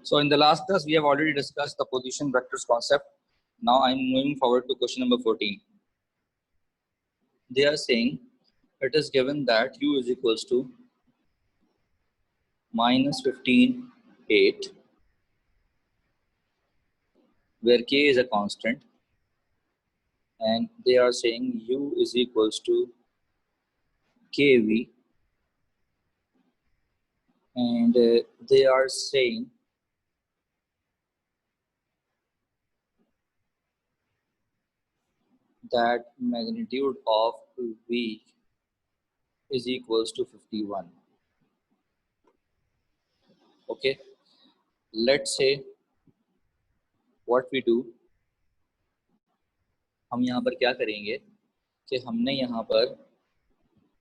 So in the last class, we have already discussed the position vectors concept. Now I'm moving forward to question number 14. They are saying it is given that u is equals to minus 15, 8, where k is a constant, and they are saying u is equals to kv, and they are saying that magnitude of v is equals to 51. Okay, let's say what we do, हम यहाँ पर क्या करेंगे कि हमने यहाँ पर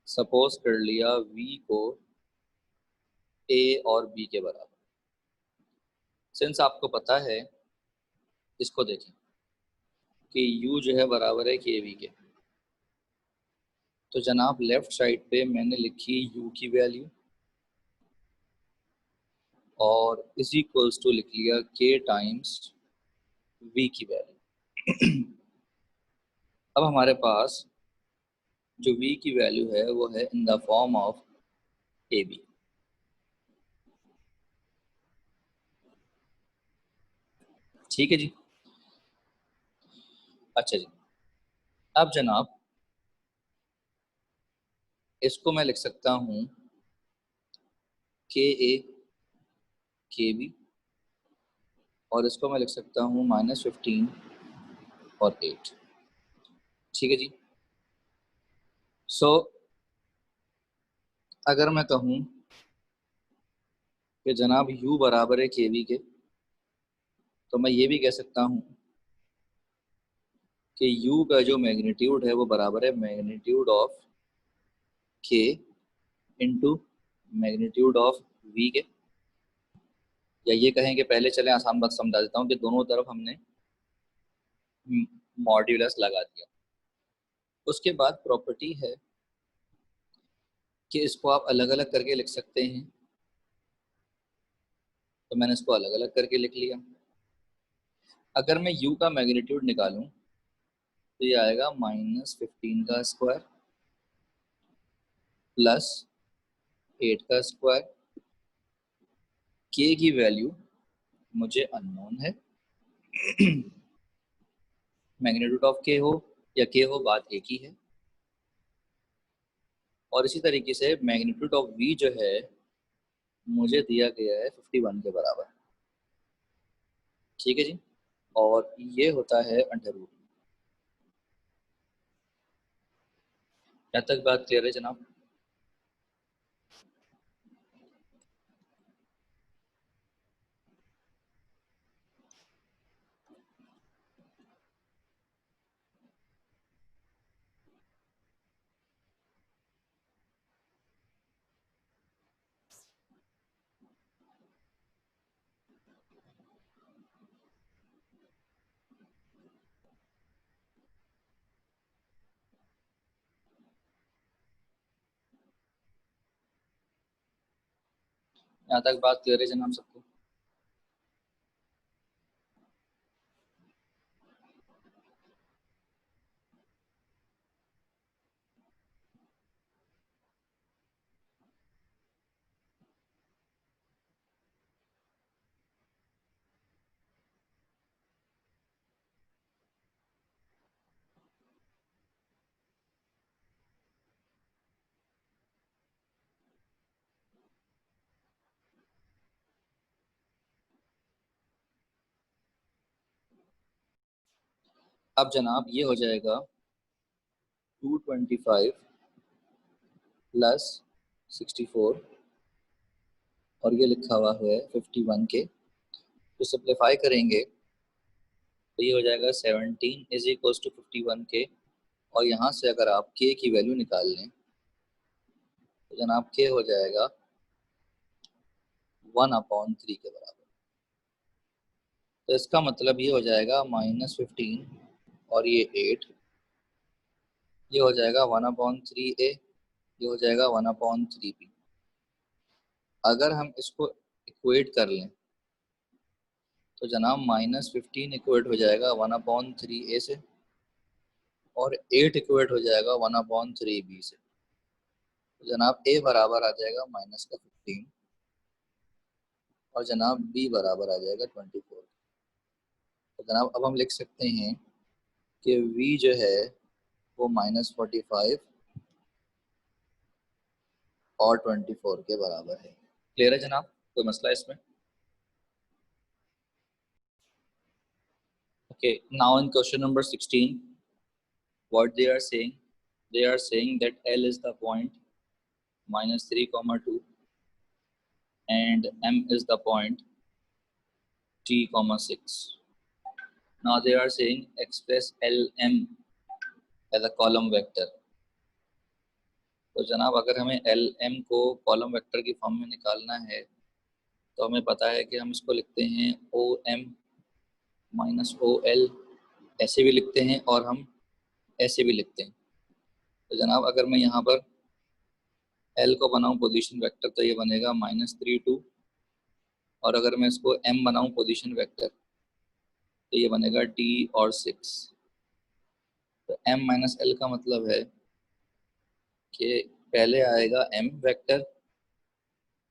suppose कर लिया v को a और b के बराबर। सिंस आपको पता है, इसको देखें कि u जो है बराबर है kv के, तो जनाब लेफ्ट साइड पे मैंने लिखी u की वैल्यू और इज इक्वल्स टू लिख लिया k टाइम्स v की वैल्यू। अब हमारे पास जो v की वैल्यू है वो है in the form of ab। ठीक है जी। अच्छा जी, अब जनाब इसको मैं लिख सकता हूँ KA KB, और इसको मैं लिख सकता हूँ -15 और 8। ठीक है जी। सो अगर मैं कहूँ कि जनाब u बराबर है kv के, तो मैं ये भी कह सकता हूँ कि u का जो मैग्नीट्यूड है वो बराबर है magnitude of k into magnitude of v के। या ये कहें कि पहले चलें आसान बात समझा देता हूँ कि दोनों तरफ हमने मॉड्यूलस लगा दिया। उसके बाद प्रॉपर्टी है कि इसको आप अलग अलग करके लिख सकते हैं, तो मैंने इसको अलग अलग करके लिख लिया। अगर मैं u का मैग्नीट्यूड निकालूं तो ये आएगा -15 का स्क्वायर प्लस 8 का स्क्वायर। k की वैल्यू मुझे अननोन है, मैग्नीट्यूड ऑफ k हो या k हो, बात एक ही है। और इसी तरीके से मैग्नीट्यूड ऑफ v जो है मुझे दिया गया है 51 के बराबर। ठीक है जी। और ये होता है अंडर रूट। क्या तक बात क्लियर है जनाब? यहाँ तक बात क्लियर है जनाब सबको? अब जनाब ये हो जाएगा 225 प्लस 64 और ये लिखा हुआ है 51 के, तो सिंप्लीफाई करेंगे तो ये हो जाएगा 17 इज इक्वल्स टू 51 के। और यहाँ से अगर आप k की वैल्यू निकाल लें तो जनाब k हो जाएगा 1/3 के बराबर। तो इसका मतलब ये हो जाएगा -15 और ये 8, ये हो जाएगा 1/3a, ये हो जाएगा 1/3b। अगर हम इसको इक्वेट कर लें तो जनाब -15 इक्वेट हो जाएगा 1/3 a से, और 8 इक्वेट हो जाएगा 1/3 b से। तो जनाब a बराबर आ जाएगा -15, और जनाब b बराबर आ जाएगा 24। तो जनाब अब हम लिख सकते हैं कि v जो है वो -45 और 24 के बराबर है। क्लियर है जनाब, कोई मसला इसमें? Okay, now in question number 16 what they are saying that L is the point -3, 2 and M is the point t, 6. Now they are saying express LM as a column vector. तो जनाब अगर हमें LM को column vector की form में निकालना है तो हमें पता है कि हम इसको लिखते हैं OM -OL, ऐसे भी लिखते हैं और हम ऐसे भी लिखते हैं। तो जनाब अगर मैं यहाँ पर L को बनाऊँ पोजीशन वेक्टर तो ये बनेगा -3, 2, और अगर मैं इसको M बनाऊँ पोजीशन वेक्टर तो ये बनेगा T और 6। तो M - L का मतलब है कि पहले आएगा M वेक्टर,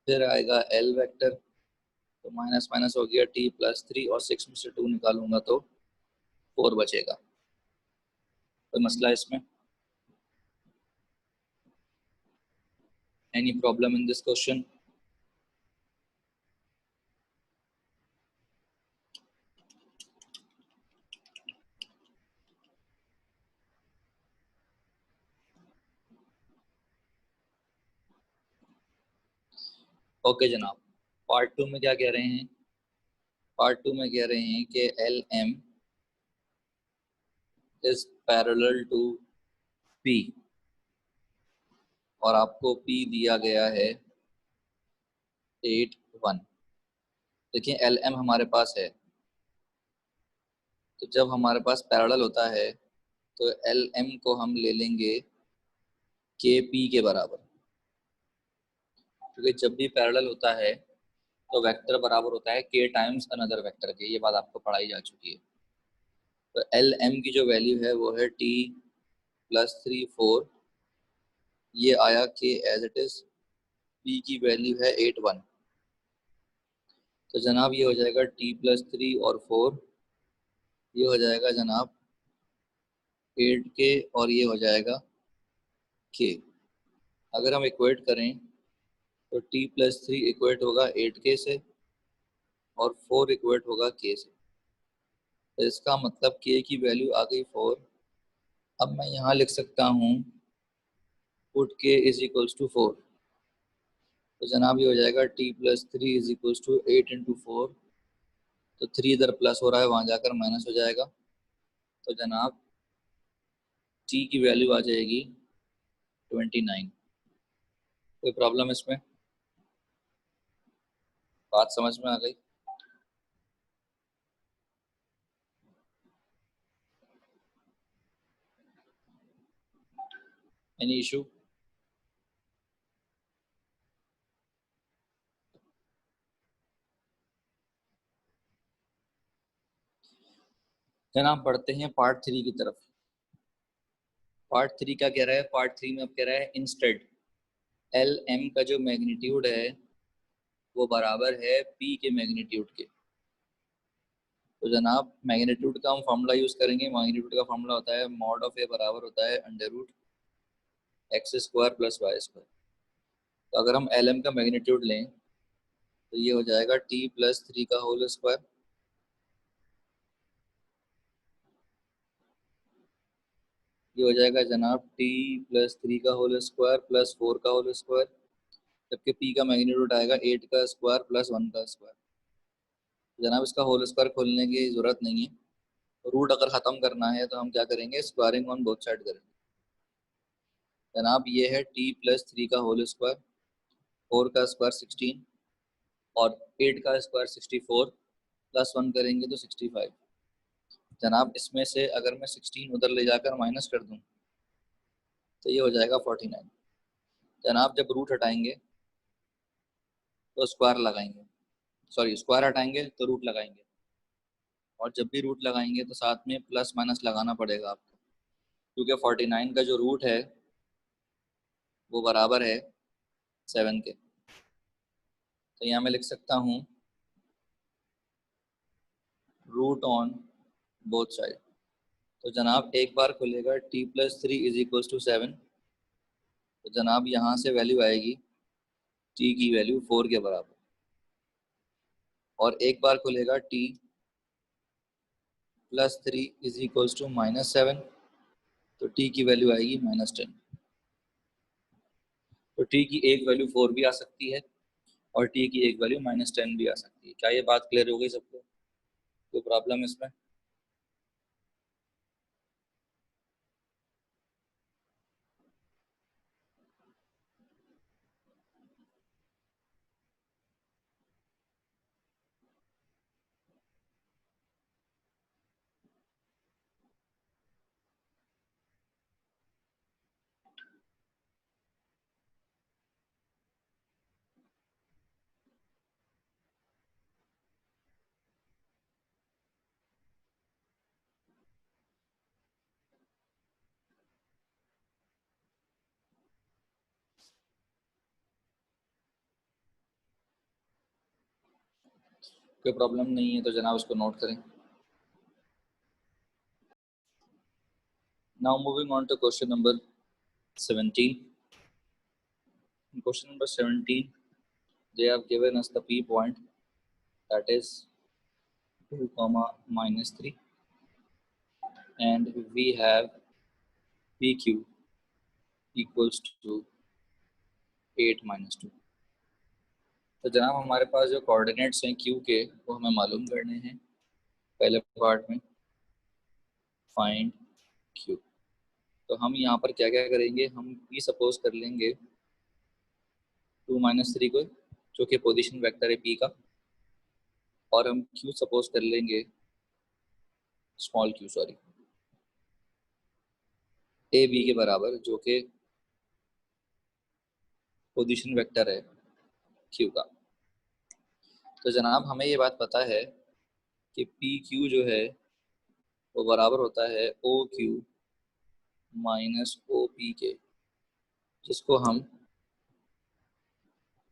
फिर आएगा L वेक्टर, तो माइनस माइनस हो गया T+3, और 6 में से 2 निकालूंगा तो 4 बचेगा। कोई मसला इसमें? Any problem in this question? Okay जनाब, पार्ट 2 में क्या कह रहे हैं? पार्ट 2 में कह रहे हैं कि LM is parallel to P, और आपको P दिया गया है 8, 1। देखिए LM हमारे पास है, तो जब हमारे पास पैरेलल होता है तो LM को हम ले लेंगे KP के बराबर, क्योंकि जब भी पैरेलल होता है तो वेक्टर बराबर होता है K टाइम्स अनदर वेक्टर के। ये बात आपको पढ़ाई जा चुकी है। तो LM की जो वैल्यू है वो है T+3, 4, ये आया K as it is. P की वैल्यू है 8, 1। तो जनाब ये हो जाएगा T+3 और 4, ये हो जाएगा जनाब 8K, और ये हो जाएगा K। अगर हम इक्वेट करें तो T+3 इक्वेट होगा 8K से, और 4 इक्वेट होगा K से। तो इसका मतलब K की वैल्यू आ गई 4। अब मैं यहाँ लिख सकता हूँ put K is equals to 4। तो जनाब ये हो जाएगा T+3 इज इक्वल्स टू 8 × 4। तो 3 इधर प्लस हो रहा है, वहाँ जाकर माइनस हो जाएगा। तो जनाब T की वैल्यू आ जाएगी 29। कोई प्रॉब्लम इसमें? बात समझ में आ गई? Any issue? जनाब बढ़ते हैं पार्ट 3 की तरफ। पार्ट 3 क्या कह रहा है? पार्ट 3 में अब कह रहा है इंस्टेड LM का जो मैग्नीट्यूड है वो बराबर है P के मैग्नीट्यूड के। तो जनाब मैग्नीट्यूड का हम फॉर्मूला यूज करेंगे। मैग्नीट्यूड का फॉर्मूला होता है मॉड ऑफ A बराबर होता है √x² + y²। तो अगर हम LM का मैग्नीट्यूड लें तो ये हो जाएगा T+3 का होल स्क्वायर, ये हो जाएगा जनाब T+3 का होल स्क्वायर + 4 का होल स्क्वायर, जबकि P का मैग्नीट्यूड आएगा 8 का स्क्वायर + 1 का स्क्वायर। जनाब इसका होल स्क्वायर खोलने की ज़रूरत नहीं है। रूट अगर ख़त्म करना है तो हम क्या करेंगे? स्क्वायरिंग ऑन बोथ साइड करेंगे। जनाब ये है T+3 का होल स्क्वायर, 4 का स्क्वायर 16, और 8 का स्क्वायर 64, + 1 करेंगे तो 65। जनाब इसमें से अगर मैं 16 उधर ले जाकर माइनस कर दूं तो ये हो जाएगा 49। जनाब जब रूट हटाएंगे तो स्क्वायर लगाएंगे, सॉरी स्क्वायर हटाएंगे तो रूट लगाएंगे। और जब भी रूट लगाएंगे तो साथ में प्लस माइनस लगाना पड़ेगा आपको, क्योंकि 49 का जो रूट है वो बराबर है 7 के। तो यहाँ मैं लिख सकता हूँ रूट ऑन बोथ साइड। तो जनाब एक बार खुलेगा t+3 = 7। तो जनाब यहाँ से वैल्यू आएगी t की वैल्यू 4 के बराबर। और एक बार खुलेगा t+3 = -7। तो t की वैल्यू आएगी -10। तो t की एक वैल्यू 4 भी आ सकती है और t की एक वैल्यू -10 भी आ सकती है। क्या ये बात क्लियर हो गई सबको? कोई प्रॉब्लम इसमें? कोई प्रॉब्लम नहीं है तो जनाब उसको नोट करें। Now moving on to question number 17। In question number 17, they have given us the p point, that is 2 comma -3, and we have pq equals to 8 - 2। तो जनाब हमारे पास जो कोऑर्डिनेट्स हैं q के वो हमें मालूम करने हैं। पहले पार्ट में फाइंड q। तो हम यहाँ पर क्या क्या करेंगे, हम ये सपोज कर लेंगे 2 - 3 को, जो कि पोजीशन वेक्टर है p का, और हम q सपोज कर लेंगे small q, sorry, A B के बराबर, जो कि पोजीशन वेक्टर है q का। तो जनाब हमें ये बात पता है कि पी क्यू जो है वो बराबर होता है ओ क्यू - ओ पी के, जिसको हम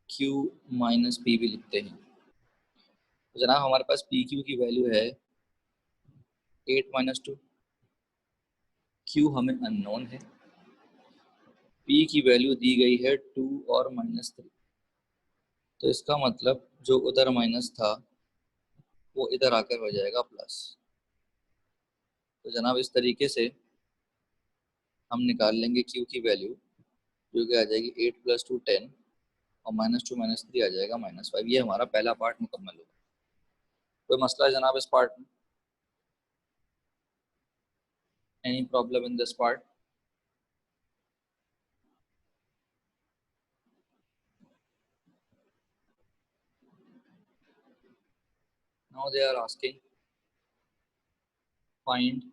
क्यू पी भी लिखते हैं। तो जनाब हमारे पास पी क्यू की वैल्यू है 8 - 2। क्यू हमें अननोन है। पी की वैल्यू दी गई है 2 और -3। तो इसका मतलब जो उधर माइनस था वो इधर आकर हो जाएगा प्लस। तो जनाब इस तरीके से हम निकाल लेंगे क्यू की वैल्यू, जो कि आ जाएगी 8 + 2 10, और -2 -3 आ जाएगा -5। ये हमारा पहला पार्ट मुकम्मल होगा। कोई मसला है जनाब इस पार्ट में? Any problem in this part? Now they are asking find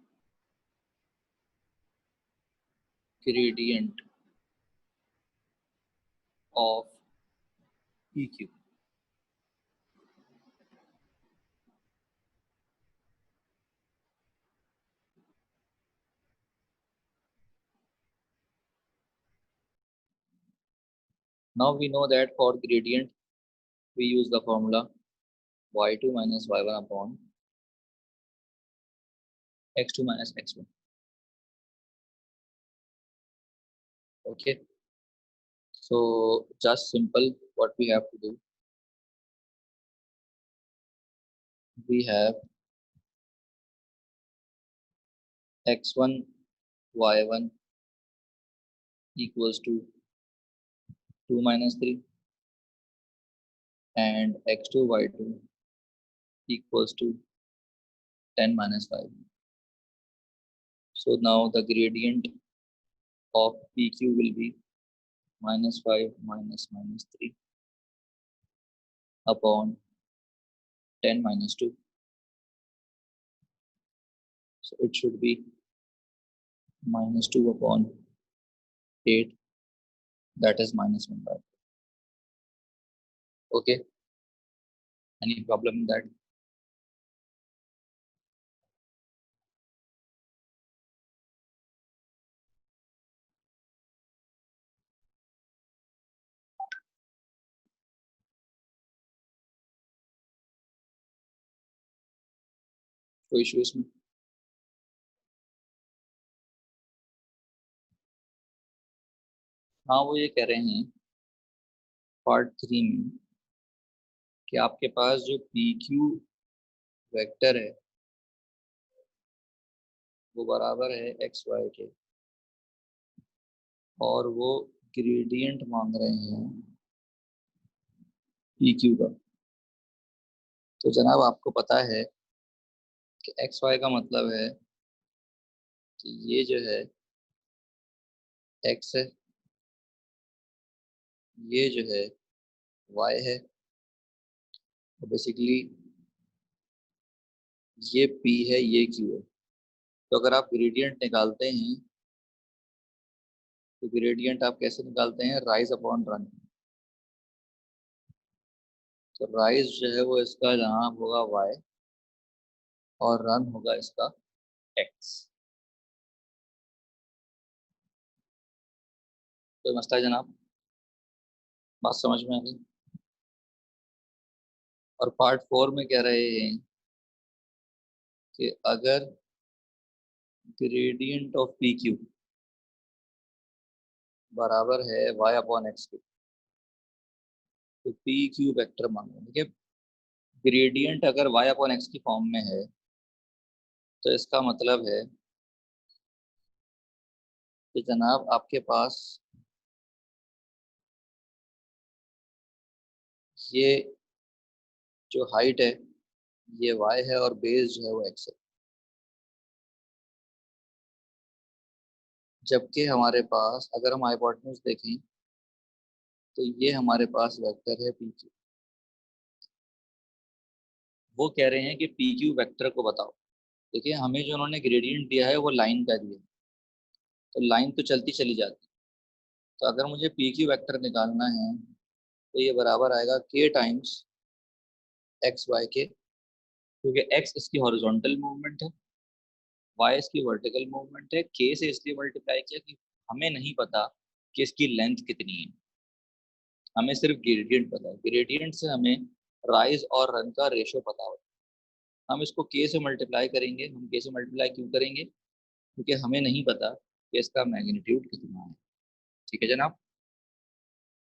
gradient of PQ। Now we know that for gradient we use the formula y2 - y1 upon x2 - x1। Okay, so just simple, what we have to do, we have x1 y1 equals to 2 - 3 and x2 y2 equals to 10 - 5। So now the gradient of PQ will be -5 minus -3 upon 10 - 2. So it should be -2 upon 8, that is -1/4. Okay, any problem in that? कोई issue इसमें? हाँ, वो ये कह रहे हैं part 3 में कि आपके पास जो पी क्यू वेक्टर है वो बराबर है एक्स वाई के, और वो ग्रेडियंट मांग रहे हैं पी क्यू का। तो जनाब आपको पता है कि एक्स वाई का मतलब है कि ये जो है एक्स है, ये जो है वाई है, तो बेसिकली ये पी है, ये क्यू है। तो अगर आप ग्रेडियंट निकालते हैं तो ग्रेडियंट आप कैसे निकालते हैं? Rise upon run. तो राइज जो है वो इसका जहाँ होगा वाई, और रन होगा इसका एक्स। कोई मसला है जनाब? बात समझ में आ गई? और पार्ट 4 में कह रहे हैं कि अगर ग्रेडियंट ऑफ पी क्यू बराबर है वाई अपॉन एक्स के, तो पी क्यू वेक्टर मांगो। देखिए, ग्रेडियंट अगर वाई अपॉन एक्स की फॉर्म में है तो इसका मतलब है कि जनाब आपके पास ये जो हाइट है ये वाई है, और बेस जो है वो एक्स है। जबकि हमारे पास अगर हम हाइपोटेन्यूज देखें तो ये हमारे पास वेक्टर है पी क्यू। वो कह रहे हैं कि पी क्यू वेक्टर को बताओ। देखिए, हमें जो उन्होंने ग्रेडियंट दिया है वो लाइन का दिया है, तो लाइन तो चलती चली जाती है। तो अगर मुझे पी क्यू वेक्टर निकालना है तो ये बराबर आएगा के टाइम्स एक्स वाई के, क्योंकि एक्स इसकी हॉरिजॉन्टल मूवमेंट है, वाई इसकी वर्टिकल मूवमेंट है। के से इसलिए मल्टीप्लाई किया कि हमें नहीं पता कि इसकी लेंथ कितनी है, हमें सिर्फ ग्रेडियंट पता है। ग्रेडियंट से हमें राइज और रन का रेशो पता होता है। हम इसको के से मल्टीप्लाई करेंगे। हम के से मल्टीप्लाई क्यों करेंगे? क्योंकि हमें नहीं पता कि इसका मैग्नीट्यूड कितना है। ठीक है जनाब?